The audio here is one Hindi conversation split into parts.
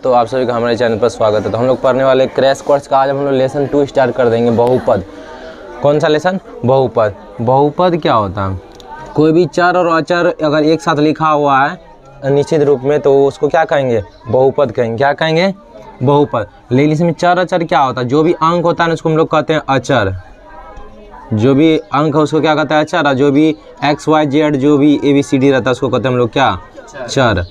तो आप सभी का हमारे चैनल पर स्वागत है। तो हम लोग पढ़ने वाले क्रैश कोर्स का आज हम लोग लेसन 2 स्टार्ट कर देंगे, बहुपद। कौन सा लेसन? बहुपद। बहुपद क्या होता है? कोई भी चर और अचर अगर एक साथ लिखा हुआ है निश्चित रूप में तो उसको क्या कहेंगे? बहुपद कहेंगे। क्या कहेंगे? बहुपद। लेकिन इसमें चर अचर क्या होता है? जो भी अंक होता है ना उसको हम लोग कहते हैं अचर। जो भी अंक है उसको क्या कहता है? अचर। और जो भी एक्स वाई जेड जो भी ABCD रहता है उसको कहते हैं हम लोग क्या? चर।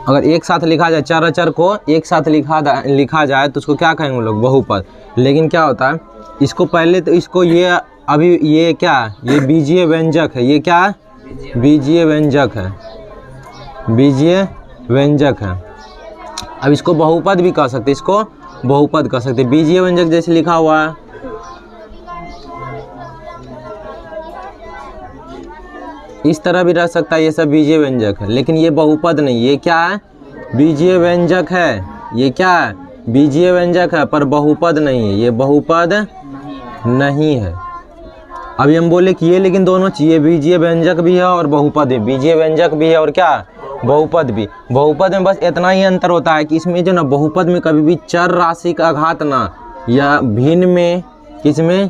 अगर एक साथ लिखा जाए, चर अचर को एक साथ लिखा जाए तो उसको क्या कहेंगे हम लोग? बहुपद। लेकिन क्या होता है इसको पहले तो इसको ये अभी ये क्या? ये बीजीय व्यंजक है। ये क्या है? बीजीय व्यंजक है। बीजीय व्यंजक है। अब इसको बहुपद भी कह सकते, इसको बहुपद कह सकते। बीजीय व्यंजक जैसे लिखा हुआ है इस तरह भी रह सकता है, ये सब बीजीय व्यंजक है। लेकिन ये बहुपद नहीं, ये क्या है? बीजीय व्यंजक है। ये क्या है? बीजीय व्यंजक है पर बहुपद नहीं है। ये बहुपद नहीं है। अभी हम बोले कि ये लेकिन दोनों चीज़, बीजीय व्यंजक भी है और बहुपद भी। बीजीय व्यंजक भी है और क्या? बहुपद भी। बहुपद में बस इतना ही अंतर होता है कि इसमें जो ना बहुपद में कभी भी चर राशि का घात ना या भिन्न में, किसमें?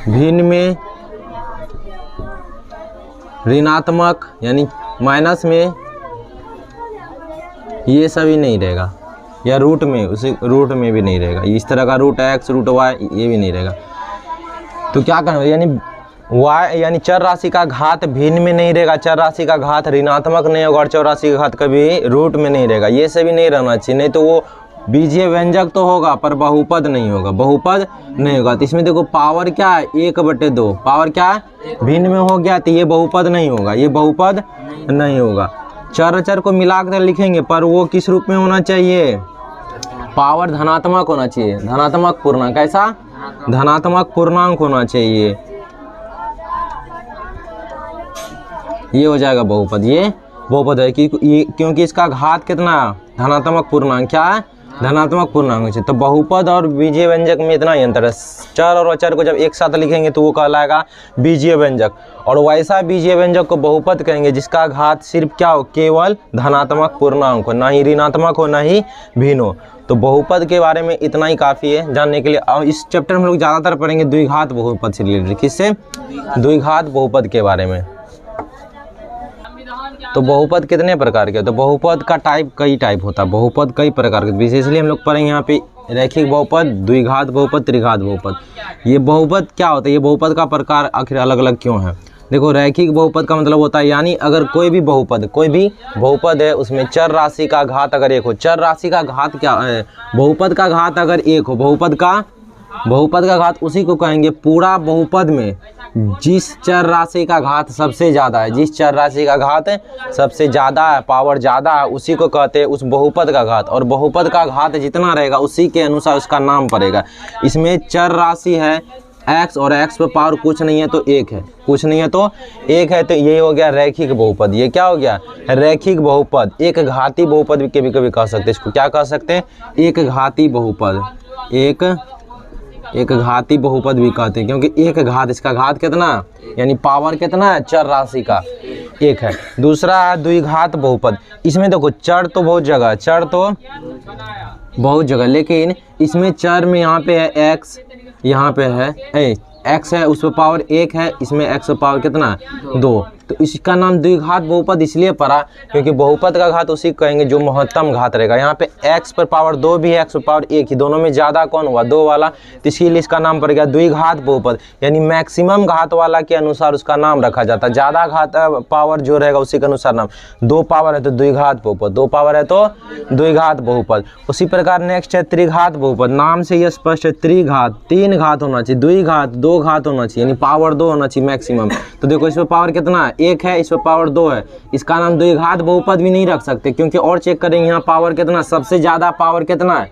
भिन्न में ऋणात्मक यानी माइनस में ये सभी नहीं रहेगा, या रूट में, उसी रूट में भी नहीं रहेगा। इस तरह का रूट x रूट y ये भी नहीं रहेगा। तो क्या करना यानी y यानी चर राशि का घात भिन्न में नहीं रहेगा, चर राशि का घात ऋणात्मक नहीं होगा और चर राशि का घात कभी रूट में नहीं रहेगा। ये सभी नहीं रहना चाहिए, नहीं तो वो बीजीय व्यंजक तो होगा पर बहुपद नहीं होगा। बहुपद नहीं होगा। तो इसमें देखो पावर क्या है? 1/2। पावर क्या है? भिन्न में हो गया तो ये बहुपद नहीं होगा। ये बहुपद नहीं होगा। चर अचर को मिलाकर लिखेंगे पर वो किस रूप में होना चाहिए? पावर धनात्मक होना चाहिए। धनात्मक पूर्णांक। कैसा? धनात्मक पूर्णांक होना चाहिए। ये हो जाएगा बहुपद। ये बहुपद है क्योंकि इसका घात कितना? धनात्मक पूर्णांक। क्या है? धनात्मक पूर्णांक है। तो बहुपद और बीजीय व्यंजक में इतना ही अंतर है। चर और अचर को जब एक साथ लिखेंगे तो वो कहलाएगा बीजीय व्यंजक, और वैसा बीजीय व्यंजक को बहुपद कहेंगे जिसका घात सिर्फ क्या हो? केवल धनात्मक पूर्णांक हो, ना ही ऋणात्मक हो ना ही भिन्न हो। तो बहुपद के बारे में इतना ही काफ़ी है जानने के लिए। और इस चैप्टर में हम लोग ज़्यादातर पढ़ेंगे द्विघात बहुपद से रिलेटेड। किससे? द्विघात बहुपद के बारे में। तो बहुपद कितने प्रकार के? तो बहुपद का कई टाइप होता है। बहुपद कई प्रकार के, विशेषली हम लोग पढ़ेंगे यहाँ पे रैखिक बहुपद, द्विघात बहुपद, त्रिघात बहुपद। ये बहुपद क्या होता है? ये बहुपद का प्रकार आखिर अलग अलग क्यों है? देखो रैखिक बहुपद का मतलब होता है यानी अगर कोई भी बहुपद है उसमें चर राशि का घात अगर एक हो। चर राशि का घात क्या है? बहुपद का घात अगर एक हो, बहुपद का घात उसी को कहेंगे पूरा बहुपद में जिस चर राशि का घात सबसे ज़्यादा है, जिस चर राशि का घात सबसे ज़्यादा है, पावर ज़्यादा है, उसी को कहते हैं उस बहुपद का घात। और बहुपद का घात जितना रहेगा उसी के अनुसार उसका नाम पड़ेगा। इसमें चर राशि है x और x पे पावर कुछ नहीं है तो एक है, कुछ नहीं है तो एक है, तो ये हो गया रैखिक बहुपद। ये क्या हो गया? रैखिक बहुपद। एक घाती बहुपद भी कभी कहा सकते हैं। इसको क्या कह सकते हैं? एक घाती बहुपद। एक घाती बहुपद भी कहते हैं क्योंकि एक घात, इसका घात कितना यानी पावर कितना है? चर राशि का एक है। दूसरा है द्विघात बहुपद। इसमें देखो चर तो बहुत जगह, लेकिन इसमें चर में यहाँ पे है x, यहाँ पे है x है, उस पर पावर 1 है, इसमें x पर पावर कितना है? 2। तो इसका नाम द्विघात बहुपद इसलिए पड़ा क्योंकि बहुपद का घात उसी कहेंगे जो महत्तम घात रहेगा। यहाँ पे x पर पावर 2 भी है, x पर पावर 1 ही, दोनों में ज़्यादा कौन हुआ? 2 वाला। तो इसीलिए इसका नाम पड़ गया द्विघात बहुपद, यानी मैक्सिमम घात वाला के अनुसार उसका नाम रखा जाता है। ज़्यादा घात पावर जो रहेगा उसी के अनुसार नाम। 2 पावर है तो द्विघात बहुपद, 2 पावर है तो द्विघात बहुपद। उसी प्रकार नेक्स्ट है त्रिघात बहुपद। नाम से यह स्पष्ट है, त्रिघात 3 घात होना चाहिए, द्विघात 2 घात होना चाहिए, यानी पावर 2 होना चाहिए मैक्सिमम। तो देखो इस पर पावर कितना है? 1 है, इस पर पावर 2 है। इसका नाम द्विघात बहुपद भी नहीं रख सकते क्योंकि और चेक करेंगे यहाँ पावर कितना, सबसे ज़्यादा पावर कितना है?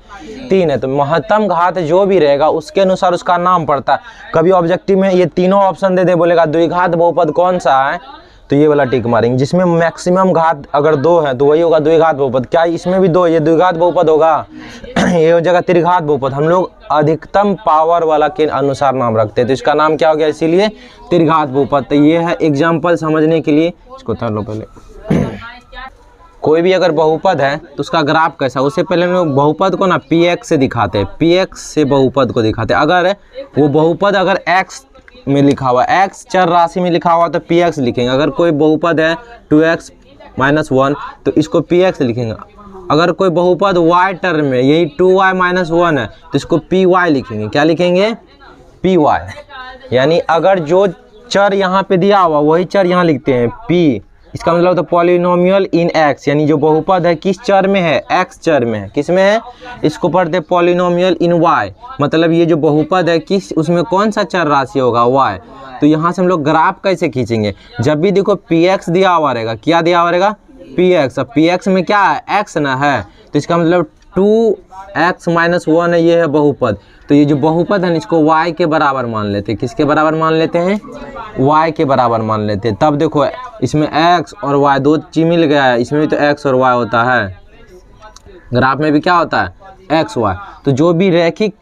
3 है। तो महत्तम घात जो भी रहेगा उसके अनुसार उसका नाम पड़ता है। कभी ऑब्जेक्टिव में ये तीनों ऑप्शन दे दे, बोलेगा द्विघात बहुपद कौन सा है तो ये वाला टिक मारेंगे। जिसमें मैक्सिमम घात अगर 2 है तो वही होगा द्विघात बहुपद। क्या इसमें भी 2? ये द्विघात बहुपद होगा। ये हो जाएगा त्रिघात बहुपद। हम लोग अधिकतम पावर वाला के अनुसार नाम रखते हैं तो इसका नाम क्या हो गया? इसीलिए त्रिघात बहुपद। तो ये है एग्जाम्पल समझने के लिए, इसको कर लो पहले। कोई भी अगर बहुपद है तो उसका ग्राफ कैसा, उससे पहले हम लोग बहुपद को ना px से दिखाते हैं, px से बहुपद को दिखाते हैं। अगर वो बहुपद अगर x में लिखा हुआ, x चर राशि में लिखा हुआ तो px लिखेंगे। अगर कोई बहुपद है 2x - 1 तो इसको px लिखेंगे। अगर कोई बहुपद y टर्म में यही 2y - 1 है तो इसको py लिखेंगे। क्या लिखेंगे? py। यानी अगर जो चर यहाँ पे दिया हुआ वही चर यहाँ लिखते हैं p। इसका मतलब होता है पॉलिनोमियल इन x, यानी जो बहुपद है किस चर में है? x चर में है। किस में है? इसको पढ़ते हैं पॉलिनोमियल इन y, मतलब ये जो बहुपद है किस, उसमें कौन सा चर राशि होगा? y। तो यहाँ से हम लोग ग्राफ कैसे खींचेंगे? जब भी देखो px दिया हुआ रहेगा, क्या दिया हुआ रहेगा? px। अब px में क्या है? x ना है, तो इसका मतलब 2x - 1 है, ये है बहुपद। तो ये जो बहुपद है इसको y के बराबर मान लेते हैं। किसके बराबर मान लेते हैं? y के बराबर मान लेते हैं। तब देखो इसमें x और y दो चीज मिल गया है, इसमें भी तो x और y होता है, ग्राफ में भी क्या होता है? x y। तो जो भी रैखिक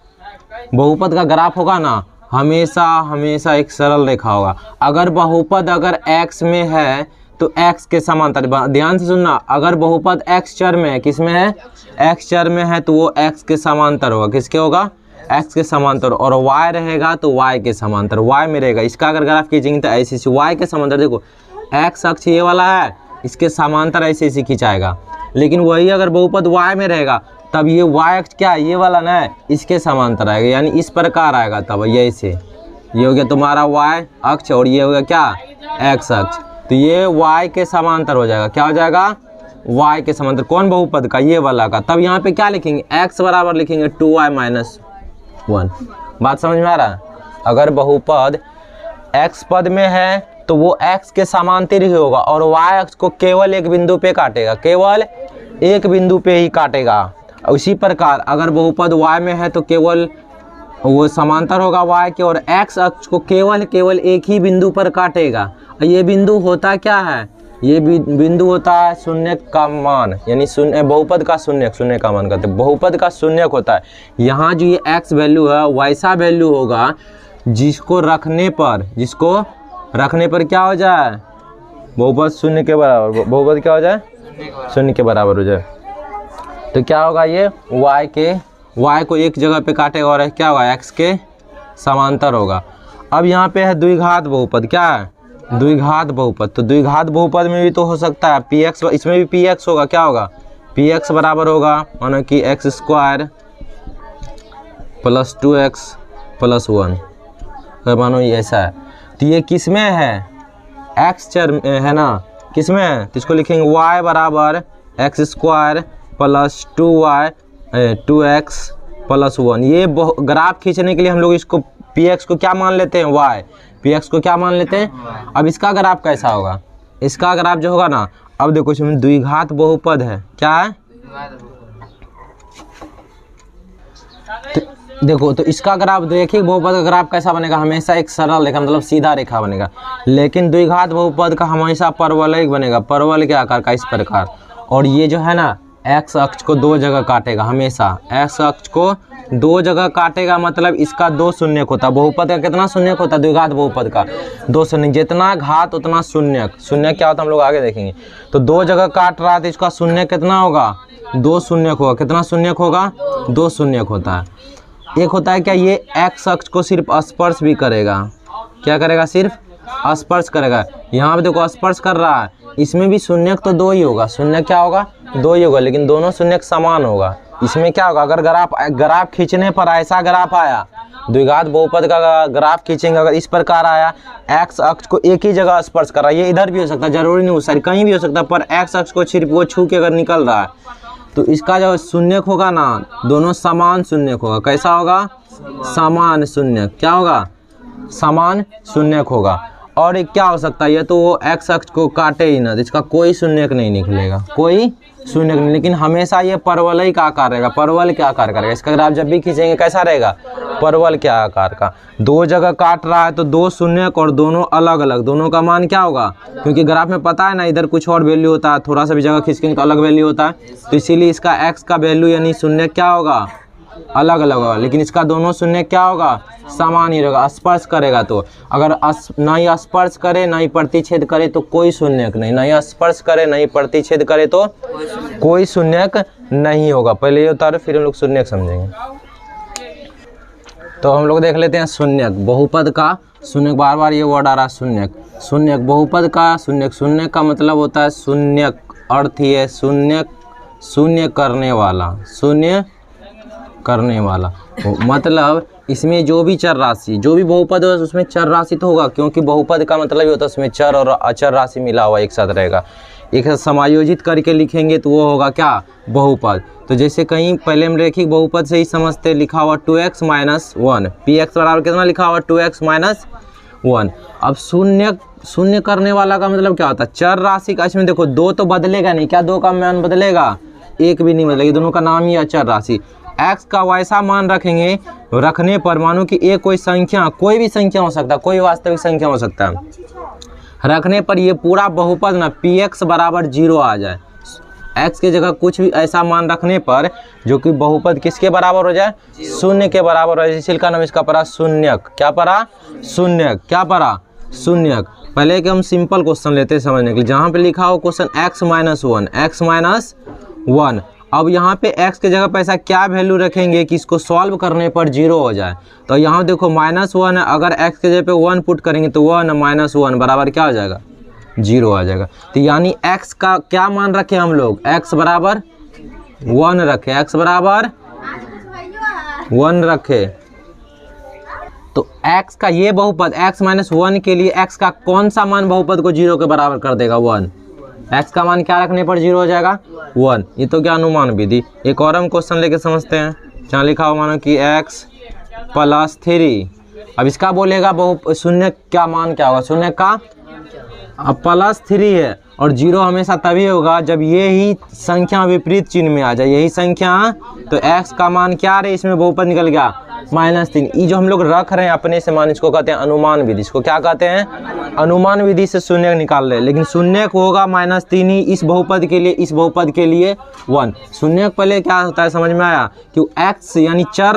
बहुपद का ग्राफ होगा ना हमेशा हमेशा एक सरल रेखा होगा। अगर बहुपद अगर x में है तो x के समांतर, ध्यान से सुनना, अगर बहुपद x चर में है, किस में है? x चर में है तो वो x के समांतर होगा। किसके होगा? x के समांतर। और y रहेगा तो y के समांतर, y में रहेगा। इसका अगर ग्राफ खींचेंगे तो ऐसे ऐसे y के समांतर, देखो x अक्ष ये वाला है, इसके समांतर ऐसे ऐसे खिंचाएगा। लेकिन वही अगर बहुपद y में रहेगा तब ये y अक्ष क्या है? ये वाला ना है, इसके समांतर आएगा, यानी इस प्रकार आएगा। तब ये ऐसे, ये हो गया तुम्हारा y अक्ष और ये हो गया क्या? x अक्ष। तो ये y के समांतर हो जाएगा। क्या हो जाएगा? y के समांतर। कौन बहुपद का? ये वाला का। तब यहाँ पे क्या लिखेंगे? x बराबर लिखेंगे 2y - 1। बात समझ में आ रहा है? अगर बहुपद x पद में है तो वो x के समांतर ही होगा और y अक्ष को केवल एक बिंदु पे काटेगा, केवल एक बिंदु पे ही काटेगा। उसी प्रकार अगर बहुपद y में है तो केवल वो समांतर होगा y के और x अक्ष को केवल एक ही बिंदु पर काटेगा। ये बिंदु होता क्या है? ये बिंदु होता है शून्य का मान, यानी शून्य, बहुपद का शून्य का मान कहते हैं। बहुपद का शून्य होता है। यहाँ जो ये x वैल्यू है वैसा वैल्यू होगा जिसको रखने पर क्या हो जाए? बहुपद शून्य के बराबर, बहुपद क्या हो जाए? शून्य के बराबर हो जाए। तो क्या होगा? ये y को एक जगह पे काटेगा और क्या होगा? x के समांतर होगा। अब यहाँ पे है द्विघात बहुपद। क्या है? द्विघात बहुपद। तो द्विघात बहुपद में भी तो हो सकता है px, इसमें भी px होगा। क्या होगा? px बराबर होगा मानो कि x² + 2x + 1, अगर मानो ये ऐसा है। तो ये किस में है? x चर है ना, किस में है? तो इसको लिखेंगे y बराबर x² + 2x + 1। ये ग्राफ खींचने के लिए हम लोग इसको px को क्या मान लेते हैं? y। px को क्या मान लेते हैं? अब इसका ग्राफ कैसा होगा? इसका ग्राफ जो होगा ना, अब देखो इसमें द्विघात बहुपद है। क्या है? तो देखो, तो इसका ग्राफ रैखिक बहुपद का ग्राफ कैसा बनेगा? हमेशा एक सरल रेखा, मतलब सीधा रेखा बनेगा। लेकिन द्विघात बहुपद का हमेशा परवलयिक बनेगा, परवल के आकार का, इस प्रकार। और ये जो है ना x अक्ष को दो जगह काटेगा, हमेशा x अक्ष को दो जगह काटेगा, मतलब इसका दो शून्यक होता है। बहुपद का कितना शून्यक होता है? द्विघात बहुपद का दो शून्यक, जितना घात उतना शून्यक। शून्यक क्या होता है हम लोग आगे देखेंगे। तो दो जगह काट रहा है तो इसका शून्यक कितना होगा? दो शून्यक होगा। कितना शून्यक होगा? दो शून्यक होता है। एक होता है क्या? ये x अक्ष को सिर्फ स्पर्श भी करेगा। क्या करेगा? सिर्फ स्पर्श करेगा। यहाँ पे देखो स्पर्श कर रहा है, इसमें भी शून्यक तो दो ही होगा। शून्यक क्या होगा? दो ही होगा, लेकिन दोनों शून्यक समान होगा। इसमें क्या होगा? अगर ग्राफ खींचने पर ऐसा ग्राफ आया, द्विघात बहुपद का ग्राफ खींचेंगे, अगर इस प्रकार आया, x अक्ष को एक ही जगह स्पर्श कर रहा है, ये इधर भी हो सकता है, जरूरी नहीं हो सकता, कहीं भी हो सकता है, पर x अक्ष को सिर्फ वो छू के अगर निकल रहा है तो इसका जो शून्यक होगा ना, दोनों समान शून्यक होगा। कैसा होगा? समान शून्यक। क्या होगा? समान शून्यक होगा। और एक क्या हो सकता है? ये तो वो x अक्ष को काटे ही ना, इसका कोई शून्यक नहीं निकलेगा, कोई शून्यक नहीं। लेकिन हमेशा ये परवलयिक आकार रहेगा, परवल के आकार करेगा। इसका ग्राफ जब भी खींचेंगे कैसा रहेगा? परवल के आकार का। दो जगह काट रहा है तो दो शून्यक और दोनों अलग अलग, दोनों का मान क्या होगा? क्योंकि ग्राफ में पता है ना, इधर कुछ और वैल्यू होता है, थोड़ा सा भी जगह खींचेंगे तो अलग वैल्यू होता है। तो इसीलिए इसका x का वैल्यू यानी शून्यक क्या होगा? अलग अलग होगा, लेकिन इसका दोनों शून्य क्या होगा, समान ही रहेगा। स्पर्श करेगा तो अगर ना ही स्पर्श करे ना ही प्रतिच्छेद करे तो कोई शून्यक नहीं, ना ही स्पर्श करे ना ही प्रतिच्छेद करे तो कोई शून्यक नहीं होगा। पहले ये उतारो फिर हम लोग शून्यक समझेंगे। तो हम लोग देख लेते हैं शून्यक, बहुपद का शून्यक, बार बार ये वर्ड आ रहा है शून्यक। शून्यक बहुपद का शून्यक, शून्य का मतलब होता है शून्यक, अर्थ ही है शून्यक, शून्य करने वाला, शून्य करने वाला। मतलब इसमें जो भी चर राशि, जो भी बहुपद हो उसमें चर राशि तो होगा, क्योंकि बहुपद का मतलब ये होता है उसमें चर और अचर राशि मिला हुआ एक साथ रहेगा। एक साथ समायोजित करके लिखेंगे तो वो होगा क्या, बहुपद। तो जैसे कहीं पहले हम रैखिक बहुपद से ही समझते, लिखा हुआ 2x - 1, px बराबर कितना लिखा हुआ 2x - 1। अब शून्य करने वाला का मतलब क्या होता है, चर राशि का। इसमें देखो दो तो बदलेगा नहीं, क्या दो का मान बदलेगा, एक भी नहीं बदलेगा, दोनों का नाम ही अचर राशि। x का वैसा मान रखेंगे, रखने पर मानो कि एक कोई संख्या, कोई भी संख्या हो सकता है, कोई वास्तविक संख्या हो सकता है, रखने पर ये पूरा बहुपद ना px बराबर 0 आ जाए। x के जगह कुछ भी ऐसा मान रखने पर जो कि बहुपद किसके बराबर हो जाए, शून्य के बराबर हो जाए। इसी का नाम इसका पड़ा शून्यक। क्या पड़ा, शून्यक। क्या पड़ा, शून्यक। पहले कि हम सिंपल क्वेश्चन लेते हैं समझने के लिए, जहाँ पे लिखा हो क्वेश्चन x - 1, x - 1। अब यहाँ पे x के जगह पे ऐसा क्या वैल्यू रखेंगे कि इसको सॉल्व करने पर 0 हो जाए। तो यहाँ देखो -1 है, अगर x के जगह पे 1 पुट करेंगे तो 1 - 1 बराबर क्या हो जाएगा, 0 आ जाएगा। तो यानी x का क्या मान रखे हम लोग, x बराबर 1 रखे, x बराबर 1 रखे। तो x का ये बहुपद x - 1 के लिए x का कौन सा मान बहुपद को 0 के बराबर कर देगा, 1। x का मान क्या रखने पर 0 हो जाएगा, 1। ये तो क्या अनुमान विधि। एक और हम क्वेश्चन लेके समझते हैं, जहाँ लिखा हो मानो कि x + 3। अब इसका बोलेगा शून्य क्या मान क्या होगा, शून्य का अब +3 है, और 0 हमेशा तभी होगा जब ये ही संख्या विपरीत चिन्ह में आ जाए, यही संख्या। तो x का मान क्या रहे, इसमें बहुपद निकल गया -3। ये जो हम लोग रख रहे हैं अपने से मान, इसको कहते हैं अनुमान विधि। इसको क्या कहते हैं, अनुमान विधि से शून्य निकाल रहे हैं, लेकिन शून्य होगा -3 ही इस बहुपद के लिए, इस बहुपद के लिए 1। शून्य पहले क्या होता है समझ में आया, कि x यानी चर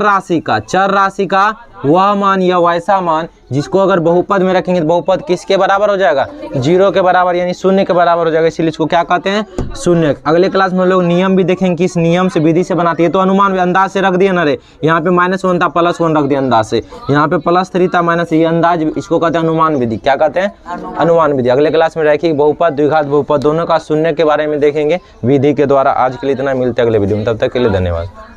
राशि का वह मान या वैसा मान जिसको अगर बहुपद में रखेंगे तो बहुपद किसके बराबर हो जाएगा, 0 के बराबर, यानी शून्य के बराबर हो जाएगा। इसीलिए इसको क्या कहते हैं, शून्य। अगले क्लास में हम लोग नियम भी देखेंगे कि इस नियम से विधि से बनाती है। तो अनुमान भी अंदाज से रख दिया ना रे, यहाँ पे -1 था +1 रख दिया अंदाज से, यहाँ पे +3 था माइनस, ये अंदाज, इसको कहते हैं अनुमान विधि। क्या कहते हैं, अनुमान विधि। अगले क्लास में रैखिक बहुपद, द्विघात बहुपद दोनों का शून्य के बारे में देखेंगे विधि के द्वारा। आज के लिए इतना, मिलते हैं अगले वीडियो में, तब तक के लिए धन्यवाद।